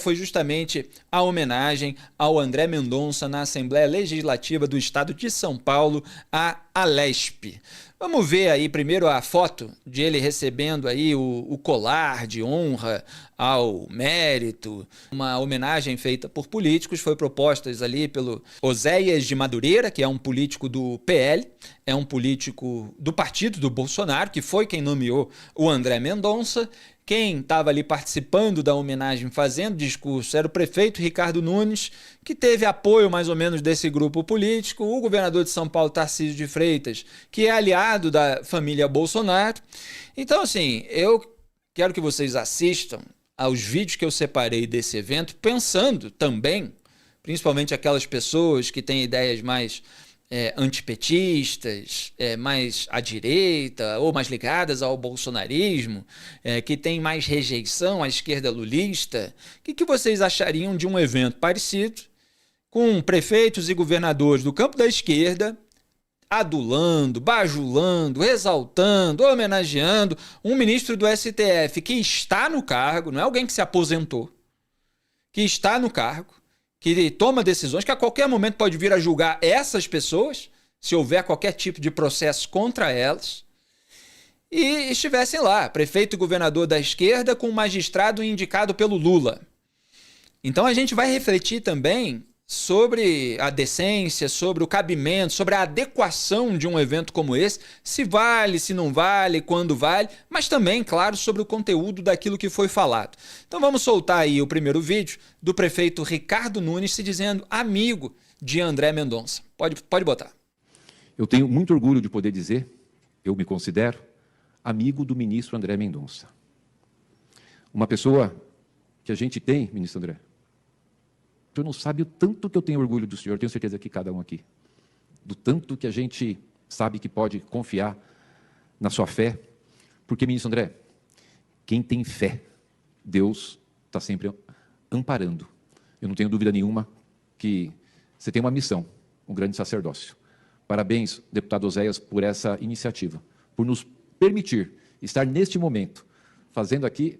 foi justamente a homenagem ao André Mendonça na Assembleia Legislativa do Estado de São Paulo, a Alesp. Vamos ver aí primeiro a foto de ele recebendo aí o colar de honra ao mérito. Uma homenagem feita por políticos, foi proposta ali pelo Oséias de Madureira, que é um político do PL, é um político do partido do Bolsonaro, que foi quem nomeou o André Mendonça. Quem estava ali participando da homenagem, fazendo discurso, era o prefeito Ricardo Nunes, que teve apoio mais ou menos desse grupo político, o governador de São Paulo, Tarcísio de Freitas, que é aliado da família Bolsonaro. Então, assim, eu quero que vocês assistam aos vídeos que eu separei desse evento, pensando também, principalmente aquelas pessoas que têm ideias mais antipetistas, mais à direita ou mais ligadas ao bolsonarismo, que tem mais rejeição à esquerda lulista. O que vocês achariam de um evento parecido com prefeitos e governadores do campo da esquerda adulando, bajulando, exaltando, homenageando um ministro do STF que está no cargo, não é alguém que se aposentou, que está no cargo, que toma decisões, que a qualquer momento pode vir a julgar essas pessoas, se houver qualquer tipo de processo contra elas, e estivessem lá, prefeito e governador da esquerda com um magistrado indicado pelo Lula. Então a gente vai refletir também sobre a decência, sobre o cabimento, sobre a adequação de um evento como esse, se vale, se não vale, quando vale, mas também, claro, sobre o conteúdo daquilo que foi falado. Então vamos soltar aí o primeiro vídeo do prefeito Ricardo Nunes se dizendo amigo de André Mendonça. Pode botar. Eu tenho muito orgulho de poder dizer, eu me considero amigo do ministro André Mendonça. Uma pessoa que a gente tem, ministro André, o senhor não sabe o tanto que eu tenho orgulho do senhor, tenho certeza que cada um aqui, do tanto que a gente sabe que pode confiar na sua fé, porque, ministro André, quem tem fé, Deus está sempre amparando. Eu não tenho dúvida nenhuma que você tem uma missão, um grande sacerdócio. Parabéns, deputado Oséias, por essa iniciativa, por nos permitir estar neste momento, fazendo aqui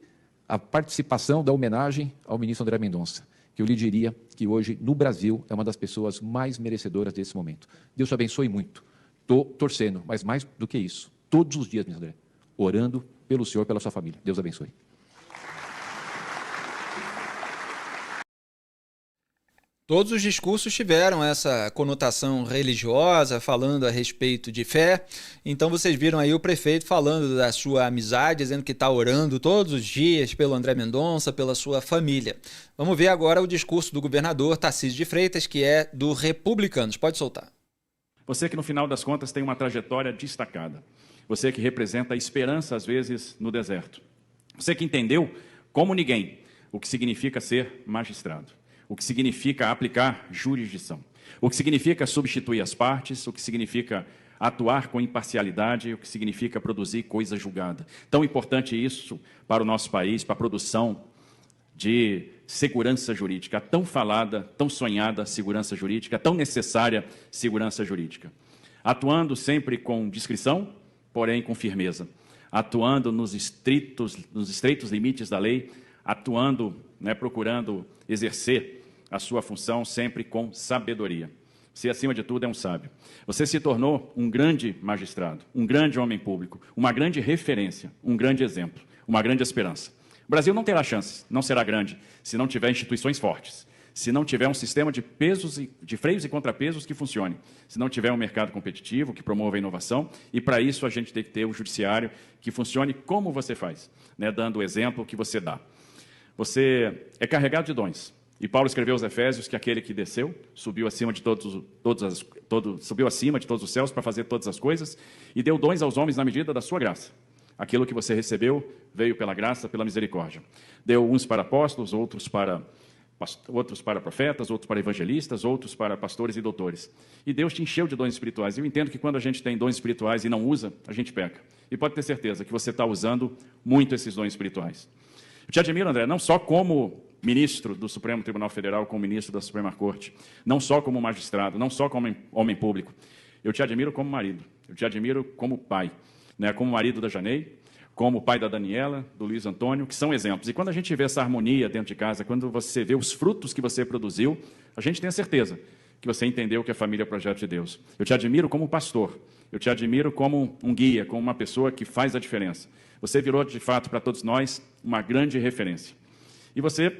a participação da homenagem ao ministro André Mendonça, que eu lhe diria que hoje, no Brasil, é uma das pessoas mais merecedoras desse momento. Deus te abençoe muito. Estou torcendo, mas mais do que isso, todos os dias, ministro André, orando pelo senhor, pela sua família. Deus abençoe. Todos os discursos tiveram essa conotação religiosa, falando a respeito de fé. Então vocês viram aí o prefeito falando da sua amizade, dizendo que está orando todos os dias pelo André Mendonça, pela sua família. Vamos ver agora o discurso do governador Tarcísio de Freitas, que é do Republicanos. Pode soltar. Você que no final das contas tem uma trajetória destacada. Você que representa a esperança às vezes no deserto. Você que entendeu, como ninguém, o que significa ser magistrado. O que significa aplicar jurisdição, o que significa substituir as partes, o que significa atuar com imparcialidade, o que significa produzir coisa julgada. Tão importante isso para o nosso país, para a produção de segurança jurídica, a tão falada, tão sonhada segurança jurídica, tão necessária segurança jurídica. Atuando sempre com discrição, porém com firmeza. Atuando nos estreitos limites da lei, atuando, procurando exercer a sua função sempre com sabedoria. Você, acima de tudo, é um sábio. Você se tornou um grande magistrado, um grande homem público, uma grande referência, um grande exemplo, uma grande esperança. O Brasil não terá chance, não será grande, se não tiver instituições fortes, se não tiver um sistema de freios e contrapesos que funcione, se não tiver um mercado competitivo que promova a inovação, e para isso a gente tem que ter o judiciário que funcione como você faz, dando o exemplo que você dá. Você é carregado de dons. E Paulo escreveu aos Efésios que aquele que desceu, subiu acima de todos os céus para fazer todas as coisas e deu dons aos homens na medida da sua graça. Aquilo que você recebeu veio pela graça, pela misericórdia. Deu uns para apóstolos, outros para profetas, outros para evangelistas, outros para pastores e doutores. E Deus te encheu de dons espirituais. Eu entendo que quando a gente tem dons espirituais e não usa, a gente peca. E pode ter certeza que você está usando muito esses dons espirituais. Eu te admiro, André, não só como ministro do Supremo Tribunal Federal, como ministro da Suprema Corte, não só como magistrado, não só como homem público. Eu te admiro como marido, eu te admiro como pai, como marido da Janei, como o pai da Daniela, do Luiz Antônio, que são exemplos. E quando a gente vê essa harmonia dentro de casa, quando você vê os frutos que você produziu, a gente tem a certeza que você entendeu que a família é o projeto de Deus. Eu te admiro como pastor, eu te admiro como um guia, como uma pessoa que faz a diferença. Você virou, de fato, para todos nós, uma grande referência. E você,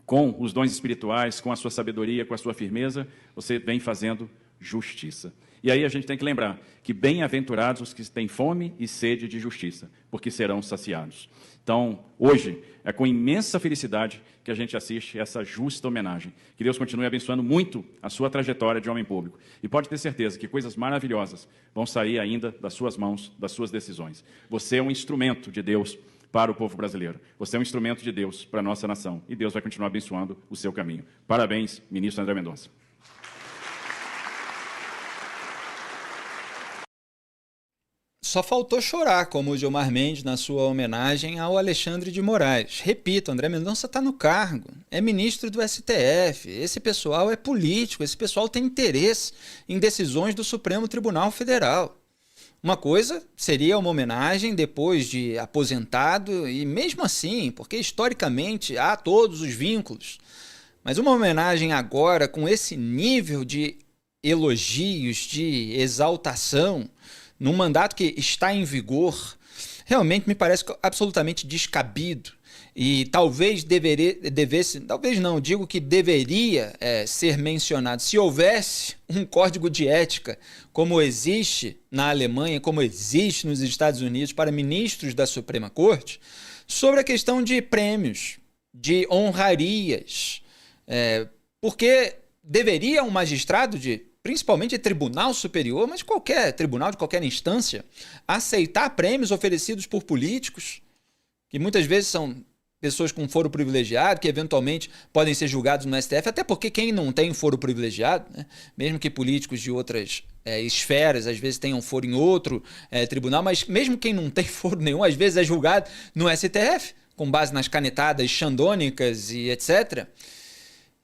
com os dons espirituais, com a sua sabedoria, com a sua firmeza, você vem fazendo justiça. E aí a gente tem que lembrar que bem-aventurados os que têm fome e sede de justiça, porque serão saciados. Então, hoje, é com imensa felicidade que a gente assiste essa justa homenagem. Que Deus continue abençoando muito a sua trajetória de homem público. E pode ter certeza que coisas maravilhosas vão sair ainda das suas mãos, das suas decisões. Você é um instrumento de Deus para o povo brasileiro. Você é um instrumento de Deus para a nossa nação. E Deus vai continuar abençoando o seu caminho. Parabéns, ministro André Mendonça. Só faltou chorar, como o Gilmar Mendes na sua homenagem ao Alexandre de Moraes. Repito, André Mendonça está no cargo, é ministro do STF, esse pessoal é político, esse pessoal tem interesse em decisões do Supremo Tribunal Federal. Uma coisa seria uma homenagem depois de aposentado, e mesmo assim, porque historicamente há todos os vínculos, mas uma homenagem agora com esse nível de elogios, de exaltação, num mandato que está em vigor, realmente me parece absolutamente descabido e talvez devesse, talvez não, digo que deveria ser mencionado. Se houvesse um código de ética, como existe na Alemanha, como existe nos Estados Unidos para ministros da Suprema Corte, sobre a questão de prêmios, de honrarias, porque deveria um magistrado principalmente de tribunal superior, mas qualquer tribunal de qualquer instância, aceitar prêmios oferecidos por políticos, que muitas vezes são pessoas com foro privilegiado, que eventualmente podem ser julgados no STF, até porque quem não tem foro privilegiado, né, mesmo que políticos de outras esferas, às vezes tenham foro em outro tribunal, mas mesmo quem não tem foro nenhum, às vezes é julgado no STF, com base nas canetadas xandônicas e etc.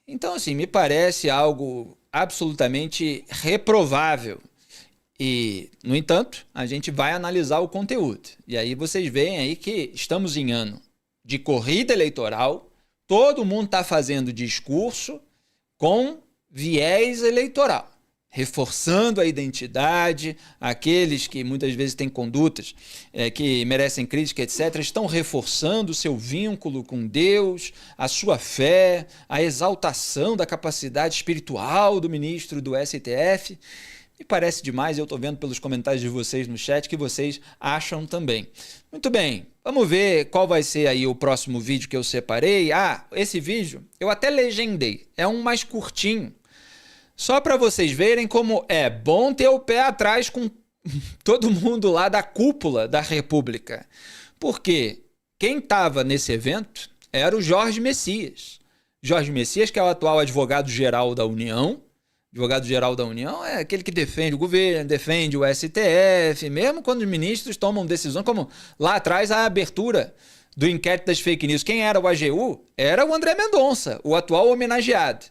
Então, assim, me parece algo absolutamente reprovável. E, no entanto, a gente vai analisar o conteúdo. E aí vocês veem aí que estamos em ano de corrida eleitoral, todo mundo está fazendo discurso com viés eleitoral, reforçando a identidade, aqueles que muitas vezes têm condutas que merecem crítica, etc., estão reforçando o seu vínculo com Deus, a sua fé, a exaltação da capacidade espiritual do ministro do STF. Me parece demais, eu estou vendo pelos comentários de vocês no chat que vocês acham também. Muito bem, vamos ver qual vai ser aí o próximo vídeo que eu separei. Esse vídeo eu até legendei, é um mais curtinho, só para vocês verem como é bom ter o pé atrás com todo mundo lá da cúpula da República. Porque quem estava nesse evento era o Jorge Messias. Jorge Messias, que é o atual advogado-geral da União. Advogado-geral da União é aquele que defende o governo, defende o STF, mesmo quando os ministros tomam decisões, como lá atrás a abertura do inquérito das fake news. Quem era o AGU? Era o André Mendonça, o atual homenageado.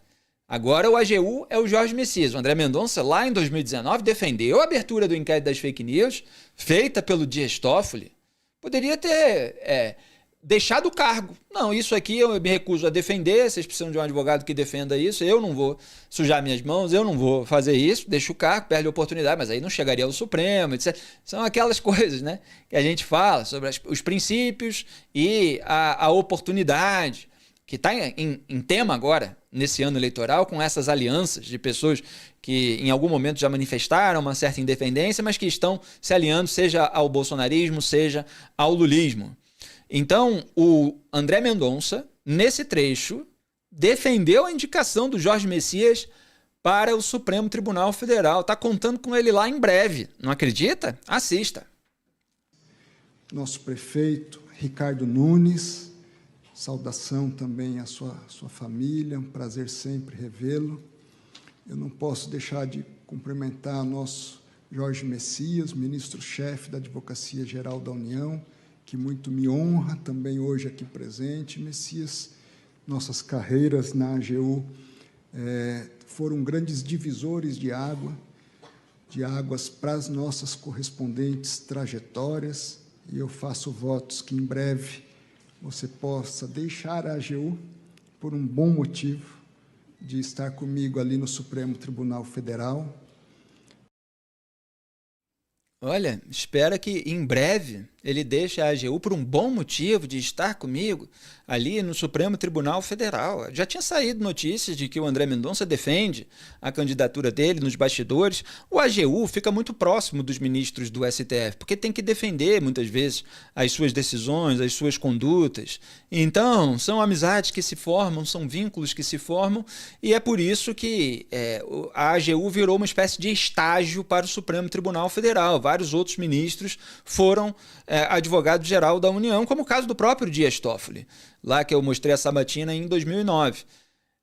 Agora o AGU é o Jorge Messias. O André Mendonça, lá em 2019, defendeu a abertura do inquérito das fake news, feita pelo Dias Toffoli. Poderia ter deixado o cargo. Não, isso aqui eu me recuso a defender, vocês precisam de um advogado que defenda isso, eu não vou sujar minhas mãos, eu não vou fazer isso, deixa o cargo, perde a oportunidade, mas aí não chegaria ao Supremo, etc. São aquelas coisas, né, que a gente fala sobre os princípios e a oportunidade, que está em tema agora, nesse ano eleitoral, com essas alianças de pessoas que em algum momento já manifestaram uma certa independência, mas que estão se alinhando seja ao bolsonarismo, seja ao lulismo. Então, o André Mendonça, nesse trecho, defendeu a indicação do Jorge Messias para o Supremo Tribunal Federal. Está contando com ele lá em breve. Não acredita? Assista. Nosso prefeito, Ricardo Nunes, saudação também à sua família, um prazer sempre revê-lo. Eu não posso deixar de cumprimentar nosso Jorge Messias, ministro-chefe da Advocacia Geral da União, que muito me honra também hoje aqui presente. Messias, nossas carreiras na AGU foram grandes divisores de águas para as nossas correspondentes trajetórias, e eu faço votos que em breve você possa deixar a AGU por um bom motivo de estar comigo ali no Supremo Tribunal Federal. Olha, espera que em breve ele deixe a AGU por um bom motivo de estar comigo ali no Supremo Tribunal Federal. Já tinha saído notícias de que o André Mendonça defende a candidatura dele nos bastidores. O AGU fica muito próximo dos ministros do STF, porque tem que defender, muitas vezes, as suas decisões, as suas condutas. Então, são amizades que se formam, são vínculos que se formam, e é por isso que a AGU virou uma espécie de estágio para o Supremo Tribunal Federal. Vários outros ministros foram advogado-geral da União, como o caso do próprio Dias Toffoli, lá que eu mostrei a sabatina em 2009.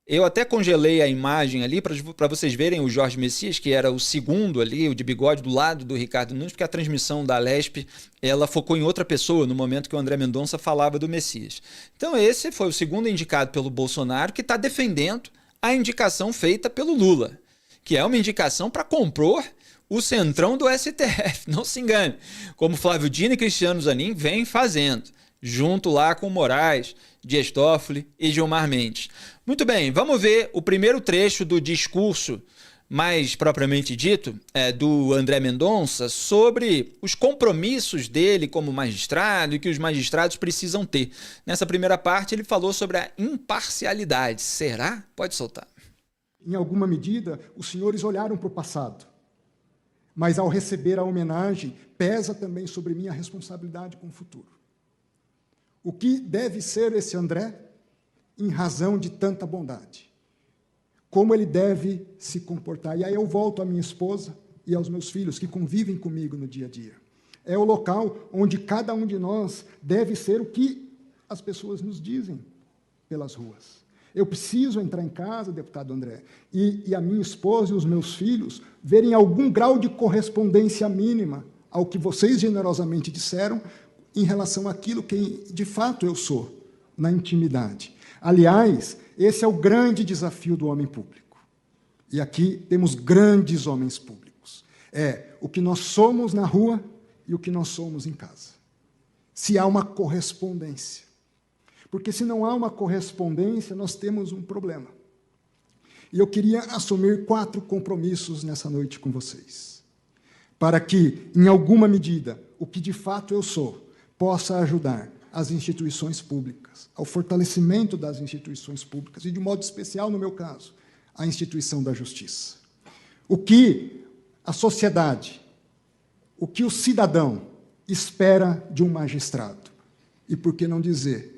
Eu até congelei a imagem ali para vocês verem o Jorge Messias, que era o segundo ali, o de bigode do lado do Ricardo Nunes, porque a transmissão da Lespe, ela focou em outra pessoa no momento que o André Mendonça falava do Messias. Então esse foi o segundo indicado pelo Bolsonaro, que está defendendo a indicação feita pelo Lula, que é uma indicação para compor o centrão do STF, não se engane, como Flávio Dino e Cristiano Zanin vêm fazendo, junto lá com Moraes, Dias Toffoli e Gilmar Mendes. Muito bem, vamos ver o primeiro trecho do discurso, mais propriamente dito, do André Mendonça, sobre os compromissos dele como magistrado e que os magistrados precisam ter. Nessa primeira parte ele falou sobre a imparcialidade. Será? Pode soltar. Em alguma medida, os senhores olharam para o passado. Mas, ao receber a homenagem, pesa também sobre mim a responsabilidade com o futuro. O que deve ser esse André, em razão de tanta bondade? Como ele deve se comportar? E aí eu volto à minha esposa e aos meus filhos, que convivem comigo no dia a dia. É o local onde cada um de nós deve ser o que as pessoas nos dizem pelas ruas. Eu preciso entrar em casa, deputado André, e a minha esposa e os meus filhos verem algum grau de correspondência mínima ao que vocês generosamente disseram em relação àquilo que, de fato, eu sou, na intimidade. Aliás, esse é o grande desafio do homem público. E aqui temos grandes homens públicos. É o que nós somos na rua e o que nós somos em casa. Se há uma correspondência. Porque, se não há uma correspondência, nós temos um problema. E eu queria assumir 4 compromissos nessa noite com vocês, para que, em alguma medida, o que de fato eu sou, possa ajudar as instituições públicas, ao fortalecimento das instituições públicas, e, de modo especial, no meu caso, a instituição da justiça. O que a sociedade, o que o cidadão espera de um magistrado, e, por que não dizer,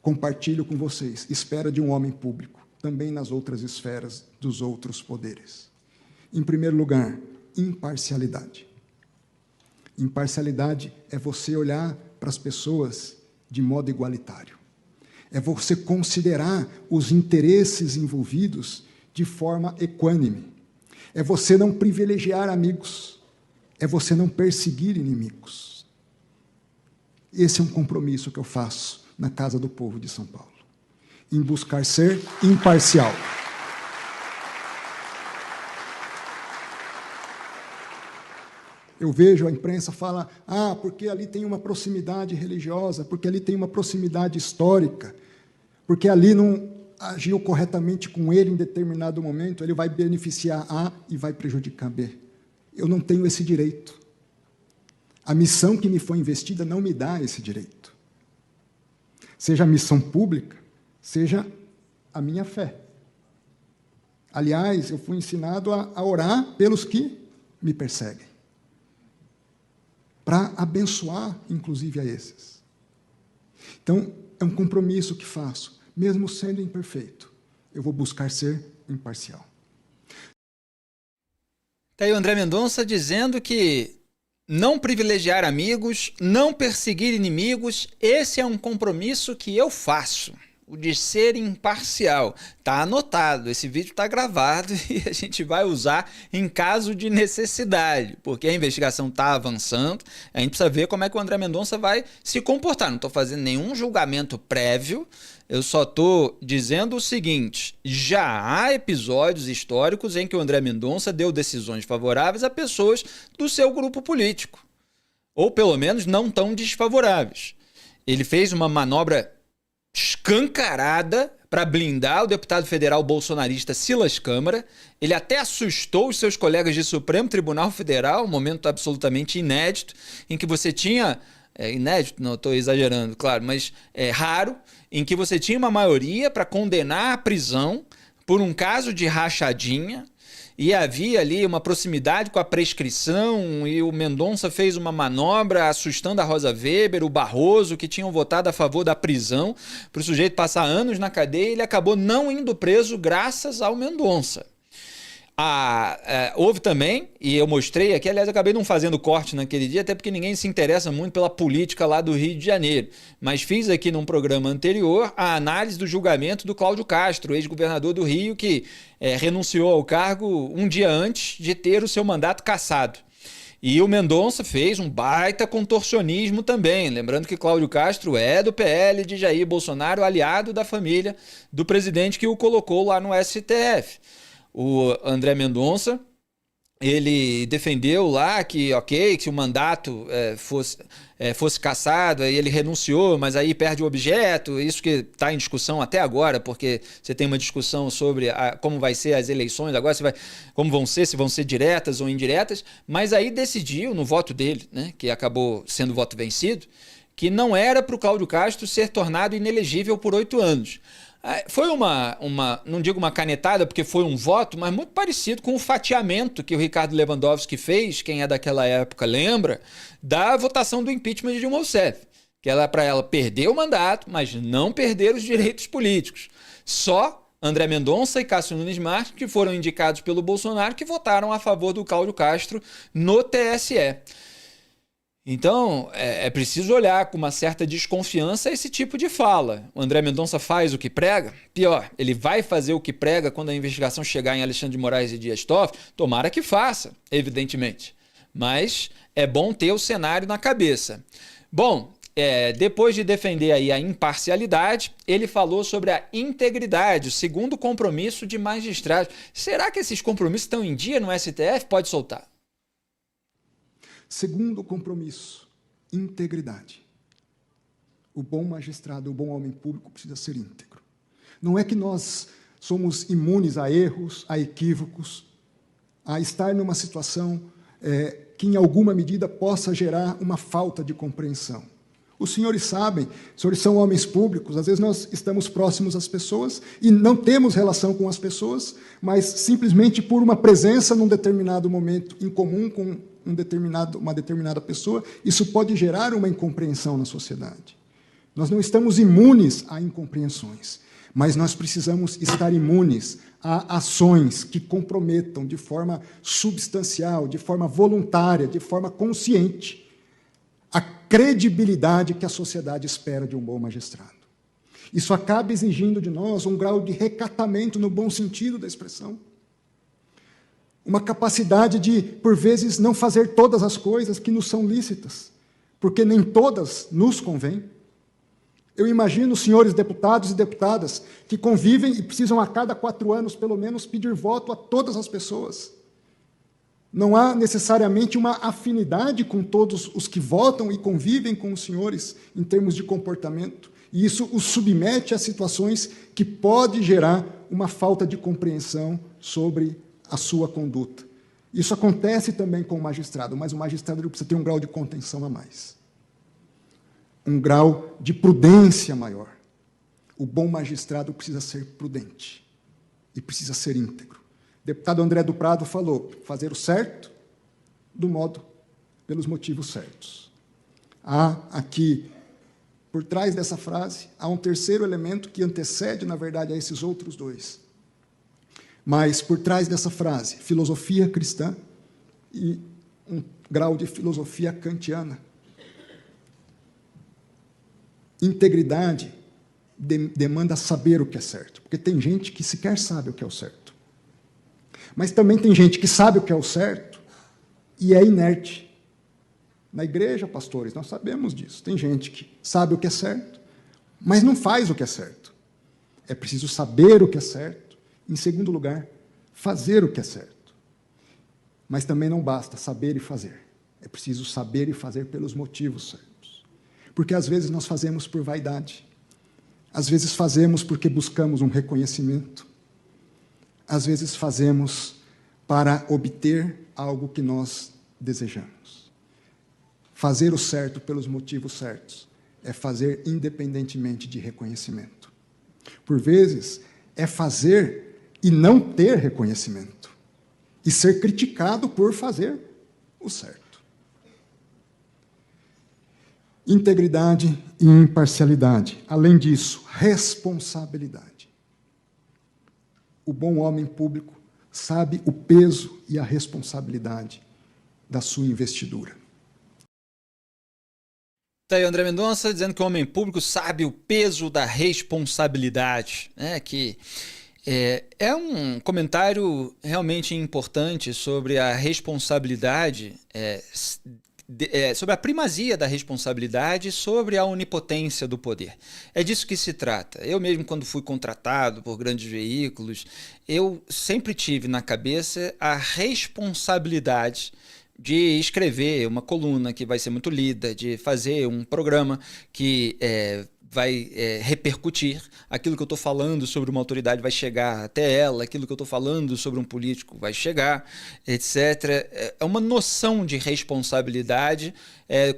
compartilho com vocês, espera de um homem público, também nas outras esferas dos outros poderes. Em primeiro lugar, imparcialidade. Imparcialidade é você olhar para as pessoas de modo igualitário. É você considerar os interesses envolvidos de forma equânime. É você não privilegiar amigos. É você não perseguir inimigos. Esse é um compromisso que eu faço na Casa do Povo de São Paulo, em buscar ser imparcial. Eu vejo a imprensa fala, porque ali tem uma proximidade religiosa, porque ali tem uma proximidade histórica, porque ali não agiu corretamente com ele em determinado momento, ele vai beneficiar A e vai prejudicar B. Eu não tenho esse direito. A missão que me foi investida não me dá esse direito. Seja a missão pública, seja a minha fé. Aliás, eu fui ensinado a orar pelos que me perseguem, para abençoar, inclusive, a esses. Então, é um compromisso que faço, mesmo sendo imperfeito, eu vou buscar ser imparcial. Está aí o André Mendonça dizendo que não privilegiar amigos, não perseguir inimigos, esse é um compromisso que eu faço, o de ser imparcial. Está anotado, esse vídeo está gravado e a gente vai usar em caso de necessidade, porque a investigação está avançando, a gente precisa ver como é que o André Mendonça vai se comportar. Não estou fazendo nenhum julgamento prévio, eu só estou dizendo o seguinte, já há episódios históricos em que o André Mendonça deu decisões favoráveis a pessoas do seu grupo político. ou pelo menos não tão desfavoráveis. Ele fez uma manobra escancarada para blindar o deputado federal bolsonarista Silas Câmara. Ele até assustou os seus colegas de Supremo Tribunal Federal, um momento absolutamente inédito, em que você tinha... inédito, não, estou exagerando, claro, mas raro, em que você tinha uma maioria para condenar à prisão por um caso de rachadinha, e havia ali uma proximidade com a prescrição, e o Mendonça fez uma manobra assustando a Rosa Weber, o Barroso, que tinham votado a favor da prisão, para o sujeito passar anos na cadeia, e ele acabou não indo preso graças ao Mendonça. Houve também, e eu mostrei aqui, aliás, eu acabei não fazendo corte naquele dia, até porque ninguém se interessa muito pela política lá do Rio de Janeiro, mas fiz aqui num programa anterior a análise do julgamento do Cláudio Castro, ex-governador do Rio, que renunciou ao cargo um dia antes de ter o seu mandato cassado. E o Mendonça fez um baita contorcionismo também, lembrando que Cláudio Castro é do PL de Jair Bolsonaro, aliado da família do presidente que o colocou lá no STF. O André Mendonça, ele defendeu lá que, ok, que se o mandato fosse cassado, aí ele renunciou, mas aí perde o objeto, isso que está em discussão até agora, porque você tem uma discussão sobre como vai ser as eleições agora, como vão ser, se vão ser diretas ou indiretas, mas aí decidiu no voto dele, né, que acabou sendo voto vencido, que não era para o Cláudio Castro ser tornado inelegível por 8 anos. Foi não digo uma canetada, porque foi um voto, mas muito parecido com o fatiamento que o Ricardo Lewandowski fez, quem é daquela época lembra, da votação do impeachment de Dilma Rousseff, que era para ela perder o mandato, mas não perder os direitos políticos. Só André Mendonça e Cássio Nunes Marques, que foram indicados pelo Bolsonaro, que votaram a favor do Cláudio Castro no TSE. Então, é preciso olhar com uma certa desconfiança esse tipo de fala. O André Mendonça faz o que prega? Pior, ele vai fazer o que prega quando a investigação chegar em Alexandre de Moraes e Dias Toffoli? Tomara que faça, evidentemente. Mas é bom ter o cenário na cabeça. Bom, depois de defender aí a imparcialidade, ele falou sobre a integridade, o segundo compromisso de magistrados. Será que esses compromissos estão em dia no STF? Pode soltar. Segundo compromisso, integridade. O bom magistrado, o bom homem público precisa ser íntegro. Não é que nós somos imunes a erros, a equívocos, a estar numa situação que, em alguma medida, possa gerar uma falta de compreensão. Os senhores sabem, os senhores são homens públicos, às vezes nós estamos próximos às pessoas e não temos relação com as pessoas, mas simplesmente por uma presença num determinado momento em comum com uma determinada pessoa, isso pode gerar uma incompreensão na sociedade. Nós não estamos imunes a incompreensões, mas nós precisamos estar imunes a ações que comprometam de forma substancial, de forma voluntária, de forma consciente, a credibilidade que a sociedade espera de um bom magistrado. Isso acaba exigindo de nós um grau de recatamento no bom sentido da expressão, uma capacidade de, por vezes, não fazer todas as coisas que nos são lícitas, porque nem todas nos convêm. Eu imagino os senhores deputados e deputadas que convivem e precisam, a cada 4 anos, pelo menos, pedir voto a todas as pessoas. Não há necessariamente uma afinidade com todos os que votam e convivem com os senhores em termos de comportamento, e isso os submete a situações que podem gerar uma falta de compreensão sobre a sua conduta. Isso acontece também com o magistrado, mas o magistrado precisa ter um grau de contenção a mais, um grau de prudência maior. O bom magistrado precisa ser prudente e precisa ser íntegro. O deputado André do Prado falou, fazer o certo pelos motivos certos. Há aqui, por trás dessa frase, há um terceiro elemento que antecede, na verdade, a esses outros dois. Mas, por trás dessa frase, filosofia cristã e um grau de filosofia kantiana. Integridade demanda saber o que é certo, porque tem gente que sequer sabe o que é o certo. Mas também tem gente que sabe o que é o certo e é inerte. Na igreja, pastores, nós sabemos disso. Tem gente que sabe o que é certo, mas não faz o que é certo. É preciso saber o que é certo. Em segundo lugar, fazer o que é certo. Mas também não basta saber e fazer. É preciso saber e fazer pelos motivos certos. Porque às vezes nós fazemos por vaidade. Às vezes fazemos porque buscamos um reconhecimento. Às vezes fazemos para obter algo que nós desejamos. Fazer o certo pelos motivos certos é fazer independentemente de reconhecimento. Por vezes, é fazer e não ter reconhecimento. E ser criticado por fazer o certo. Integridade e imparcialidade. Além disso, responsabilidade. O bom homem público sabe o peso e a responsabilidade da sua investidura. Tá aí o André Mendonça dizendo que o homem público sabe o peso da responsabilidade, né? Que é um comentário realmente importante sobre a responsabilidade, sobre a primazia da responsabilidade sobre a onipotência do poder. É disso que se trata. Eu mesmo, quando fui contratado por grandes veículos, eu sempre tive na cabeça a responsabilidade de escrever uma coluna que vai ser muito lida, de fazer um programa que vai repercutir, aquilo que eu estou falando sobre uma autoridade vai chegar até ela, aquilo que eu estou falando sobre um político vai chegar, etc. É uma noção de responsabilidade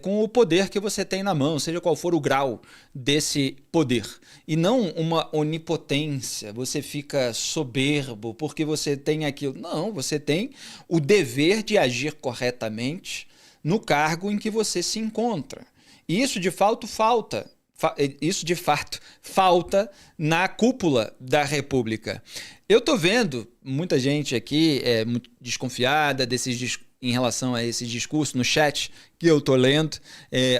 com o poder que você tem na mão, seja qual for o grau desse poder. E não uma onipotência, você fica soberbo porque você tem aquilo. Não, você tem o dever de agir corretamente no cargo em que você se encontra. E isso de fato falta. Isso, de fato, falta na cúpula da República. Eu estou vendo muita gente aqui muito desconfiada em relação a esse discurso no chat que eu estou lendo,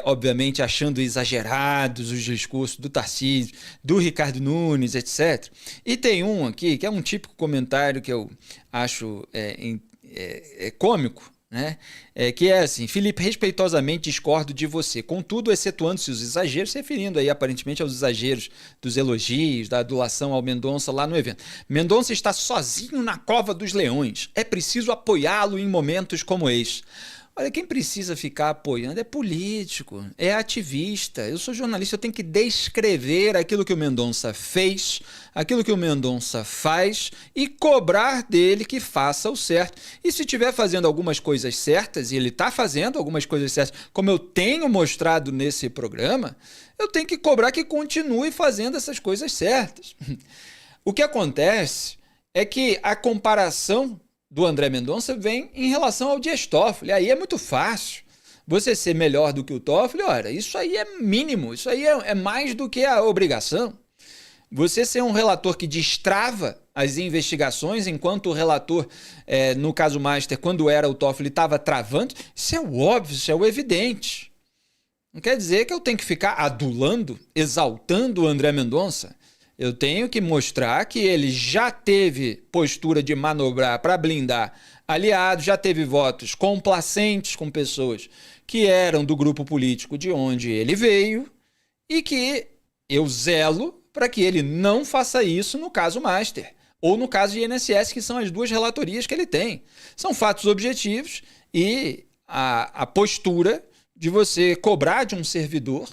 obviamente achando exagerados os discursos do Tarcísio, do Ricardo Nunes, etc. E tem um aqui que é um típico comentário que eu acho cômico, né? Que é assim: Felipe, respeitosamente discordo de você, contudo, excetuando-se os exageros, se referindo aí aparentemente aos exageros dos elogios, da adulação ao Mendonça lá no evento. Mendonça está sozinho na cova dos leões, é preciso apoiá-lo em momentos como este. Olha, quem precisa ficar apoiando é político, é ativista. Eu sou jornalista, eu tenho que descrever aquilo que o Mendonça fez, aquilo que o Mendonça faz e cobrar dele que faça o certo. E se estiver fazendo algumas coisas certas, e ele está fazendo algumas coisas certas, como eu tenho mostrado nesse programa, eu tenho que cobrar que continue fazendo essas coisas certas. O que acontece é que a comparação do André Mendonça vem em relação ao Dias Toffoli. Aí é muito fácil você ser melhor do que o Toffoli. Olha, isso aí é mínimo, isso aí é mais do que a obrigação. Você ser um relator que destrava as investigações, enquanto o relator, no caso Master, quando era o Toffoli, estava travando, isso é o óbvio, isso é o evidente. Não quer dizer que eu tenho que ficar adulando, exaltando o André Mendonça. Eu tenho que mostrar que ele já teve postura de manobrar para blindar aliados, já teve votos complacentes com pessoas que eram do grupo político de onde ele veio e que eu zelo para que ele não faça isso no caso Master ou no caso de INSS, que são as duas relatorias que ele tem. São fatos objetivos e a postura de você cobrar de um servidor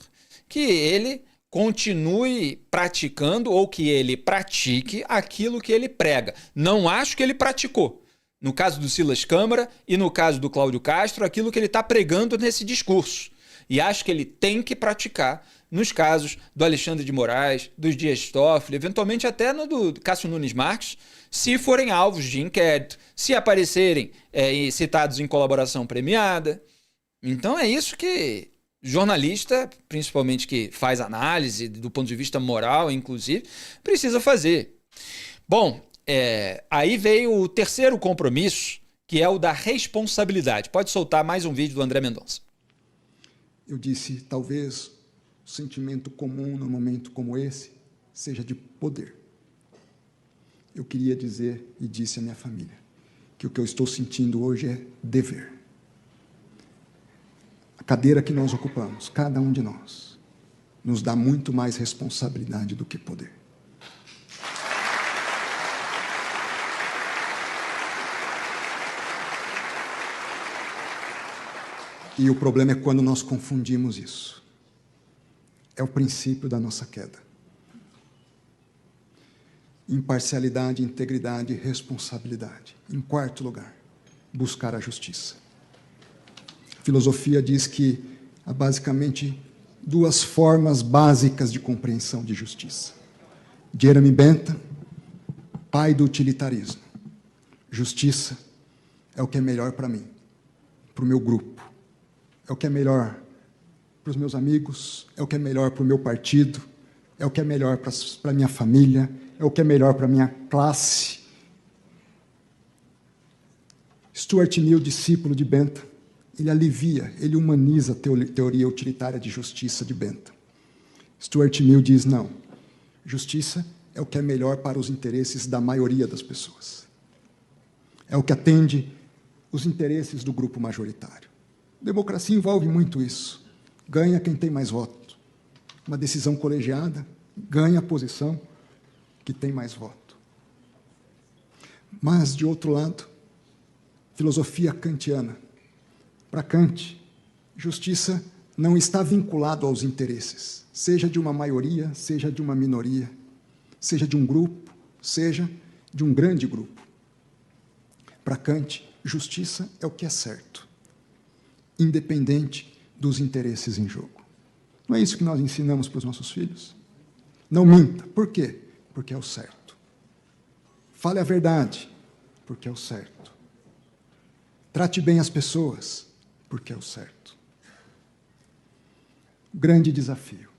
que ele continue praticando ou que ele pratique aquilo que ele prega. Não acho que ele praticou. No caso do Silas Câmara e no caso do Cláudio Castro, aquilo que ele está pregando nesse discurso. E acho que ele tem que praticar nos casos do Alexandre de Moraes, dos Dias Toffoli, eventualmente até no do Cássio Nunes Marques, se forem alvos de inquérito, se aparecerem citados em colaboração premiada. Então é isso que jornalista, principalmente que faz análise do ponto de vista moral, inclusive, precisa fazer. Bom, aí veio o terceiro compromisso, que é o da responsabilidade. Pode soltar mais um vídeo do André Mendonça. Eu disse, talvez o sentimento comum num momento como esse seja de poder. Eu queria dizer, e disse à minha família, que o que eu estou sentindo hoje é dever. A cadeira que nós ocupamos, cada um de nós, nos dá muito mais responsabilidade do que poder. E o problema é quando nós confundimos isso. É o princípio da nossa queda. Imparcialidade, integridade e responsabilidade. Em quarto lugar, buscar a justiça. A filosofia diz que há basicamente duas formas básicas de compreensão de justiça. Jeremy Bentham, pai do utilitarismo. Justiça é o que é melhor para mim, para o meu grupo. É o que é melhor para os meus amigos, é o que é melhor para o meu partido, é o que é melhor para a minha família, é o que é melhor para a minha classe. Stuart Mill, discípulo de Bentham, ele alivia, ele humaniza a teoria utilitária de justiça de Bentham. Stuart Mill diz, não, justiça é o que é melhor para os interesses da maioria das pessoas. É o que atende os interesses do grupo majoritário. Democracia envolve muito isso. Ganha quem tem mais voto. Uma decisão colegiada ganha a posição que tem mais voto. Mas, de outro lado, filosofia kantiana. Para Kant, justiça não está vinculado aos interesses, seja de uma maioria, seja de uma minoria, seja de um grupo, seja de um grande grupo. Para Kant, justiça é o que é certo, independente dos interesses em jogo. Não é isso que nós ensinamos para os nossos filhos? Não minta. Por quê? Porque é o certo. Fale a verdade, porque é o certo. Trate bem as pessoas, porque é o certo. Grande desafio.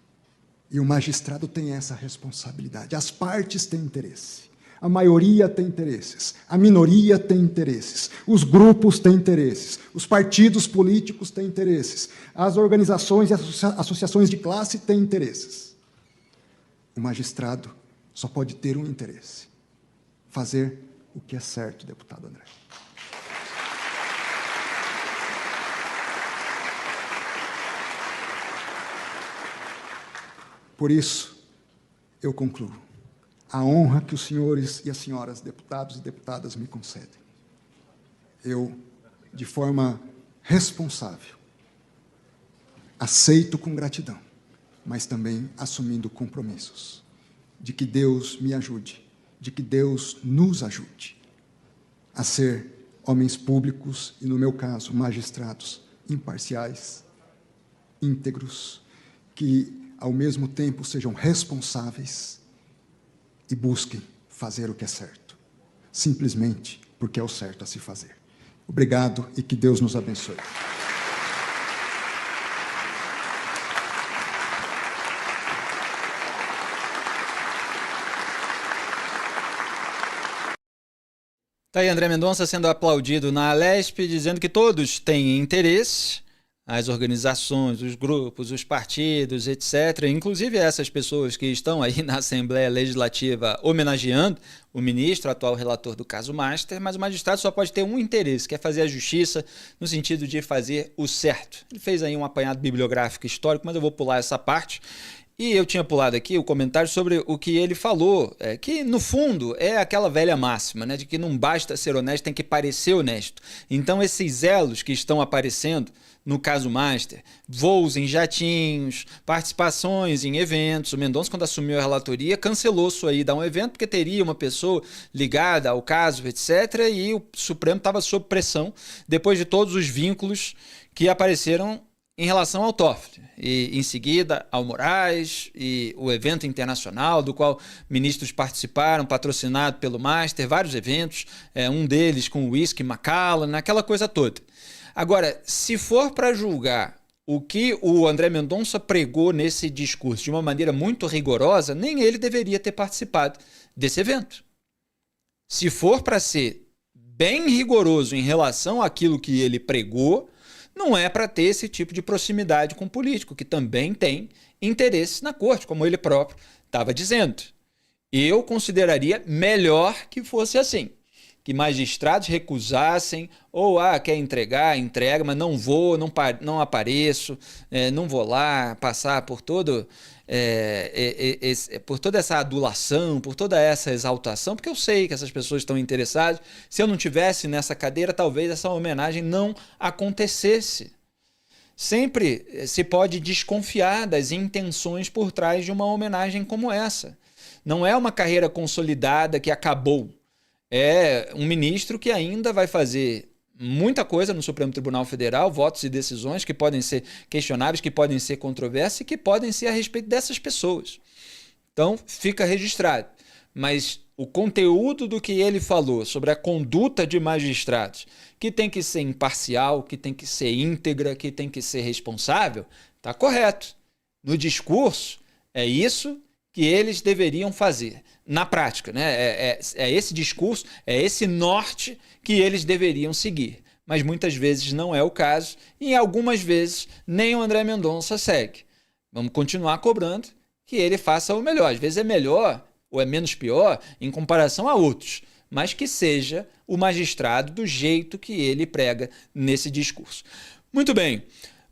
E o magistrado tem essa responsabilidade. As partes têm interesse. A maioria tem interesses, a minoria tem interesses, os grupos têm interesses, os partidos políticos têm interesses, as organizações e associações de classe têm interesses. O magistrado só pode ter um interesse: fazer o que é certo, deputado André. Por isso, eu concluo. A honra que os senhores e as senhoras deputados e deputadas me concedem. Eu, de forma responsável, aceito com gratidão, mas também assumindo compromissos, de que Deus me ajude, de que Deus nos ajude a ser homens públicos e, no meu caso, magistrados imparciais, íntegros, que, ao mesmo tempo, sejam responsáveis e busquem fazer o que é certo, simplesmente porque é o certo a se fazer. Obrigado e que Deus nos abençoe. Tá aí André Mendonça sendo aplaudido na Alesp, dizendo que todos têm interesse, as organizações, os grupos, os partidos, etc. Inclusive essas pessoas que estão aí na Assembleia Legislativa homenageando o ministro, atual relator do caso Master, mas o magistrado só pode ter um interesse, que é fazer a justiça no sentido de fazer o certo. Ele fez aí um apanhado bibliográfico histórico, mas eu vou pular essa parte. E eu tinha pulado aqui o comentário sobre o que ele falou, que no fundo é aquela velha máxima, né, de que não basta ser honesto, tem que parecer honesto. Então esses elos que estão aparecendo no caso Master, voos em jatinhos, participações em eventos, o Mendonça, quando assumiu a relatoria, cancelou isso aí, dar um evento, porque teria uma pessoa ligada ao caso, etc., e o Supremo estava sob pressão, depois de todos os vínculos que apareceram em relação ao Toffoli, e em seguida ao Moraes e o evento internacional do qual ministros participaram, patrocinado pelo Master, vários eventos, um deles com o Whisky Macallan, aquela coisa toda. Agora, se for para julgar o que o André Mendonça pregou nesse discurso de uma maneira muito rigorosa, nem ele deveria ter participado desse evento. Se for para ser bem rigoroso em relação àquilo que ele pregou, não é para ter esse tipo de proximidade com o político, que também tem interesse na corte, como ele próprio estava dizendo. Eu consideraria melhor que fosse assim, que magistrados recusassem, ou quer entregar, entrega, mas não vou, não apareço, não vou lá passar por todo... por toda essa adulação, por toda essa exaltação, porque eu sei que essas pessoas estão interessadas. Se eu não tivesse nessa cadeira, talvez essa homenagem não acontecesse. sempre se pode desconfiar das intenções por trás de uma homenagem como essa. Não é uma carreira consolidada que acabou. É um ministro que ainda vai fazer muita coisa no Supremo Tribunal Federal, votos e decisões que podem ser questionáveis, que podem ser controversas e que podem ser a respeito dessas pessoas. Então, fica registrado. Mas o conteúdo do que ele falou sobre a conduta de magistrados, que tem que ser imparcial, que tem que ser íntegra, que tem que ser responsável, está correto. No discurso, é isso que eles deveriam fazer. Na prática, né? É esse discurso, é esse norte que eles deveriam seguir. Mas muitas vezes não é o caso e em algumas vezes nem o André Mendonça segue. Vamos continuar cobrando que ele faça o melhor. Às vezes é melhor ou é menos pior em comparação a outros, mas que seja o magistrado do jeito que ele prega nesse discurso. Muito bem.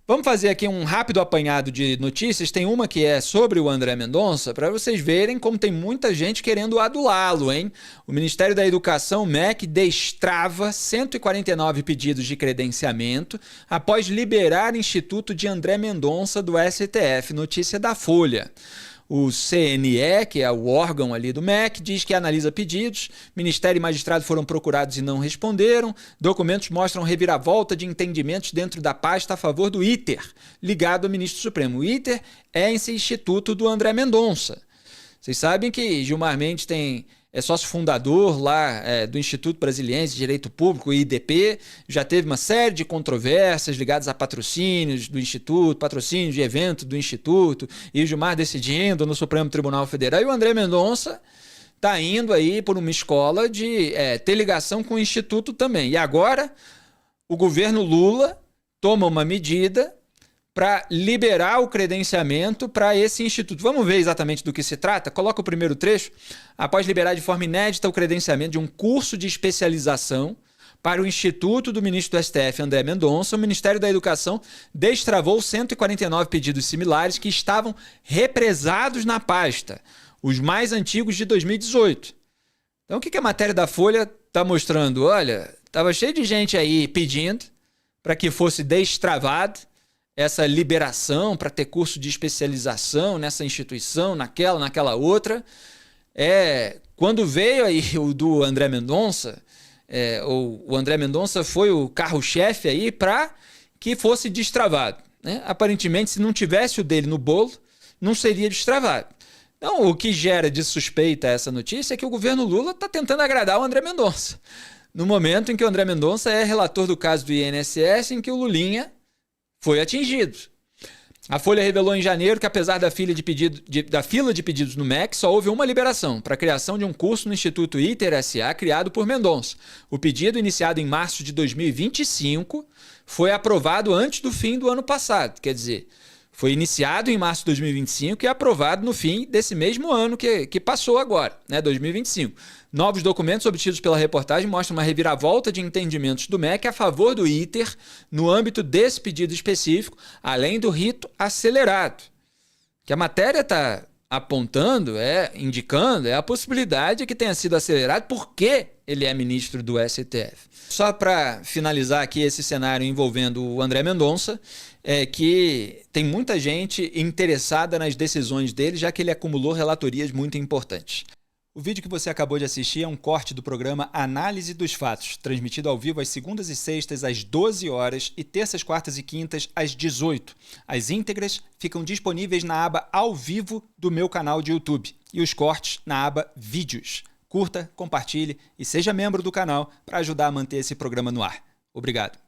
Vamos fazer aqui um rápido apanhado de notícias. Tem uma que é sobre o André Mendonça, para vocês verem como tem muita gente querendo adulá-lo, hein? O Ministério da Educação, MEC, destrava 149 pedidos de credenciamento após liberar Instituto de André Mendonça do STF. Notícia da Folha. O CNE, que é o órgão ali do MEC, diz que analisa pedidos. Ministério e magistrado foram procurados e não responderam. Documentos mostram reviravolta de entendimentos dentro da pasta a favor do ITER, ligado ao ministro Supremo. O ITER é esse instituto do André Mendonça. Vocês sabem que Gilmar Mendes é sócio fundador lá do Instituto Brasiliense de Direito Público, o IDP, já teve uma série de controvérsias ligadas a patrocínios do Instituto, patrocínios de evento do Instituto, e o Gilmar decidindo no Supremo Tribunal Federal, e o André Mendonça está indo aí por uma escola de ter ligação com o Instituto também. E agora o governo Lula toma uma medida para liberar o credenciamento para esse instituto. Vamos ver exatamente do que se trata? Coloca o primeiro trecho. Após liberar de forma inédita o credenciamento de um curso de especialização para o Instituto do ministro do STF, André Mendonça, o Ministério da Educação destravou 149 pedidos similares que estavam represados na pasta, os mais antigos de 2018. Então, o que a matéria da Folha está mostrando? Olha, estava cheio de gente aí pedindo para que fosse destravado essa liberação para ter curso de especialização nessa instituição, naquela outra. Quando veio aí o do André Mendonça, o André Mendonça foi o carro-chefe aí para que fosse destravado, né? Aparentemente, se não tivesse o dele no bolo, não seria destravado. Então, o que gera de suspeita essa notícia é que o governo Lula está tentando agradar o André Mendonça, no momento em que o André Mendonça é relator do caso do INSS, em que o Lulinha foi atingido. A Folha revelou em janeiro que, apesar da fila de pedidos no MEC, só houve uma liberação para a criação de um curso no Instituto ITER SA, criado por Mendonça. O pedido, iniciado em março de 2025, foi aprovado antes do fim do ano passado. Quer dizer, foi iniciado em março de 2025 e aprovado no fim desse mesmo ano que passou agora, né, 2025. Novos documentos obtidos pela reportagem mostram uma reviravolta de entendimentos do MEC a favor do ITER no âmbito desse pedido específico, além do rito acelerado. O que a matéria está apontando, indicando, é a possibilidade que tenha sido acelerado porque ele é ministro do STF. Só para finalizar aqui esse cenário envolvendo o André Mendonça, que tem muita gente interessada nas decisões dele, já que ele acumulou relatorias muito importantes. O vídeo que você acabou de assistir é um corte do programa Análise dos Fatos, transmitido ao vivo às segundas e sextas às 12 horas e terças, quartas e quintas às 18. As íntegras ficam disponíveis na aba Ao Vivo do meu canal de YouTube e os cortes na aba Vídeos. Curta, compartilhe e seja membro do canal para ajudar a manter esse programa no ar. Obrigado.